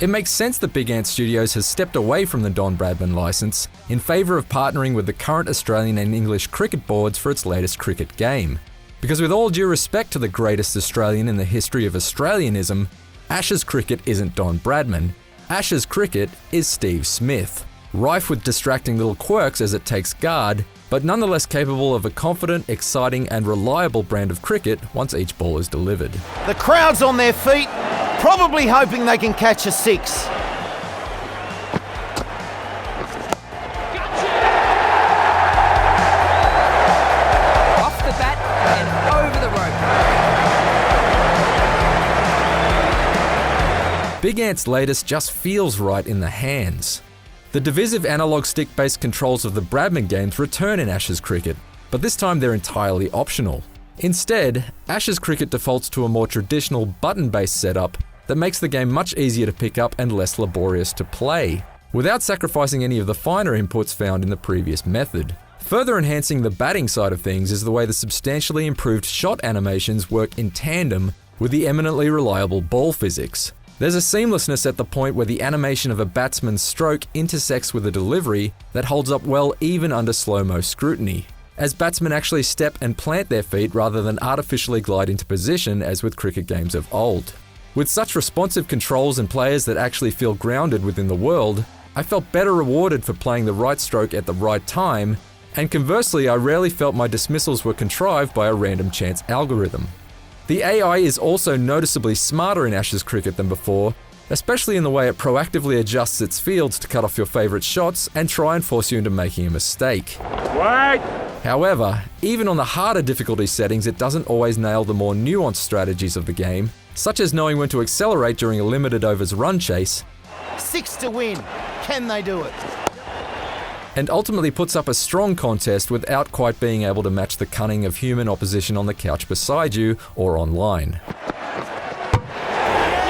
It makes sense that Big Ant Studios has stepped away from the Don Bradman license in favour of partnering with the current Australian and English cricket boards for its latest cricket game. Because with all due respect to the greatest Australian in the history of Australianism, Ashes cricket isn't Don Bradman. Ashes cricket is Steve Smith, rife with distracting little quirks as it takes guard, but nonetheless capable of a confident, exciting and reliable brand of cricket once each ball is delivered. The crowd's on their feet, probably hoping they can catch a six. Off the bat and over the rope. Big Ant's latest just feels right in the hands. The divisive analog stick-based controls of the Bradman games return in Ashes cricket, but this time they're entirely optional. Instead, Ashes cricket defaults to a more traditional button-based setup that makes the game much easier to pick up and less laborious to play, without sacrificing any of the finer inputs found in the previous method. Further enhancing the batting side of things is the way the substantially improved shot animations work in tandem with the eminently reliable ball physics. There's a seamlessness at the point where the animation of a batsman's stroke intersects with a delivery that holds up well even under slow-mo scrutiny, as batsmen actually step and plant their feet rather than artificially glide into position as with cricket games of old. With such responsive controls and players that actually feel grounded within the world, I felt better rewarded for playing the right stroke at the right time, and conversely I rarely felt my dismissals were contrived by a random chance algorithm. The AI is also noticeably smarter in Ashes cricket than before, especially in the way it proactively adjusts its fields to cut off your favourite shots and try and force you into making a mistake. What? However, even on the harder difficulty settings, it doesn't always nail the more nuanced strategies of the game, such as knowing when to accelerate during a limited overs run chase, 6 to win. Can they do it? and ultimately puts up a strong contest without quite being able to match the cunning of human opposition on the couch beside you or online.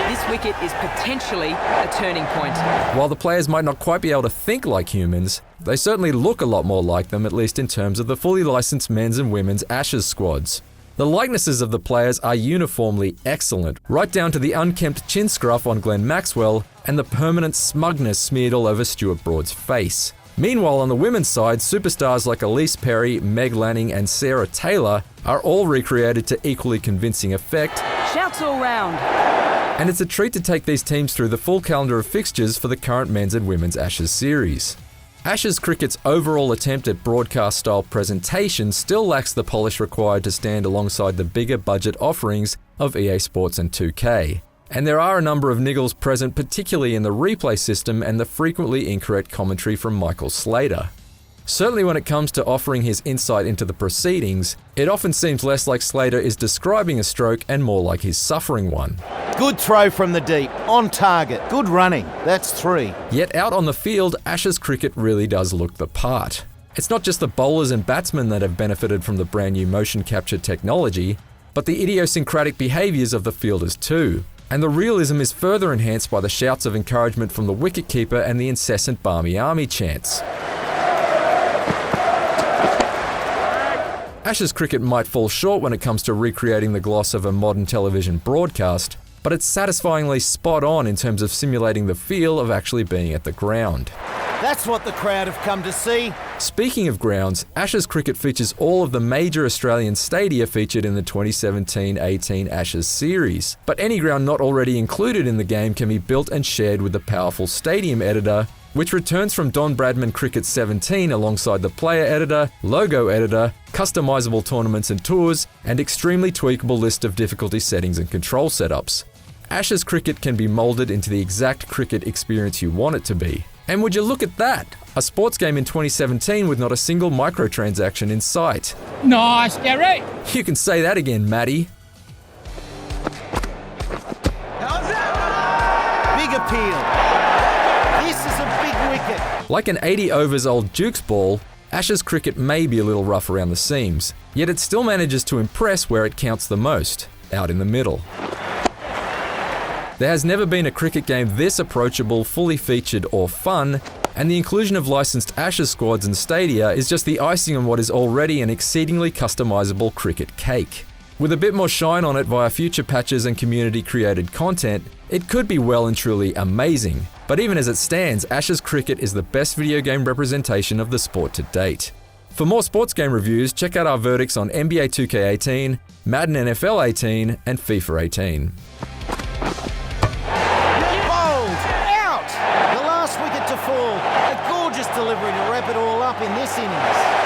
This wicket is potentially a turning point. While the players might not quite be able to think like humans, they certainly look a lot more like them, at least in terms of the fully licensed men's and women's Ashes squads. The likenesses of the players are uniformly excellent, right down to the unkempt chin scruff on Glenn Maxwell and the permanent smugness smeared all over Stuart Broad's face. Meanwhile, on the women's side, superstars like Elise Perry, Meg Lanning and Sarah Taylor are all recreated to equally convincing effect. Shouts all round. And it's a treat to take these teams through the full calendar of fixtures for the current men's and women's Ashes series. Ashes cricket's overall attempt at broadcast-style presentation still lacks the polish required to stand alongside the bigger budget offerings of EA Sports and 2K. And there are a number of niggles present, particularly in the replay system and the frequently incorrect commentary from Michael Slater. Certainly when it comes to offering his insight into the proceedings, it often seems less like Slater is describing a stroke and more like he's suffering one. Good throw from the deep, on target, good running, that's 3. Yet out on the field, Ashes cricket really does look the part. It's not just the bowlers and batsmen that have benefited from the brand new motion capture technology, but the idiosyncratic behaviours of the fielders too. And the realism is further enhanced by the shouts of encouragement from the wicketkeeper and the incessant Barmy Army chants. Ashes cricket might fall short when it comes to recreating the gloss of a modern television broadcast, but it's satisfyingly spot on in terms of simulating the feel of actually being at the ground. That's what the crowd have come to see. Speaking of grounds, Ashes cricket features all of the major Australian stadia featured in the 2017-18 Ashes series. But any ground not already included in the game can be built and shared with the powerful Stadium Editor, which returns from Don Bradman Cricket 17 alongside the Player Editor, Logo Editor, customizable tournaments and tours, and extremely tweakable list of difficulty settings and control setups. Ashes cricket can be moulded into the exact cricket experience you want it to be. And would you look at that? A sports game in 2017 with not a single microtransaction in sight. Nice, Gary. You can say that again, Matty. Big appeal. This is a big wicket. Like an 80 overs old Duke's ball, Ashes cricket may be a little rough around the seams, yet it still manages to impress where it counts the most, out in the middle. There has never been a cricket game this approachable, fully featured or fun, and the inclusion of licensed Ashes squads and stadia is just the icing on what is already an exceedingly customizable cricket cake. With a bit more shine on it via future patches and community-created content, it could be well and truly amazing. But even as it stands, Ashes cricket is the best video game representation of the sport to date. For more sports game reviews, check out our verdicts on NBA 2K18, Madden NFL 18, and FIFA 18. Bowled! Out! The last wicket to fall. A gorgeous delivery to wrap it all up in this innings.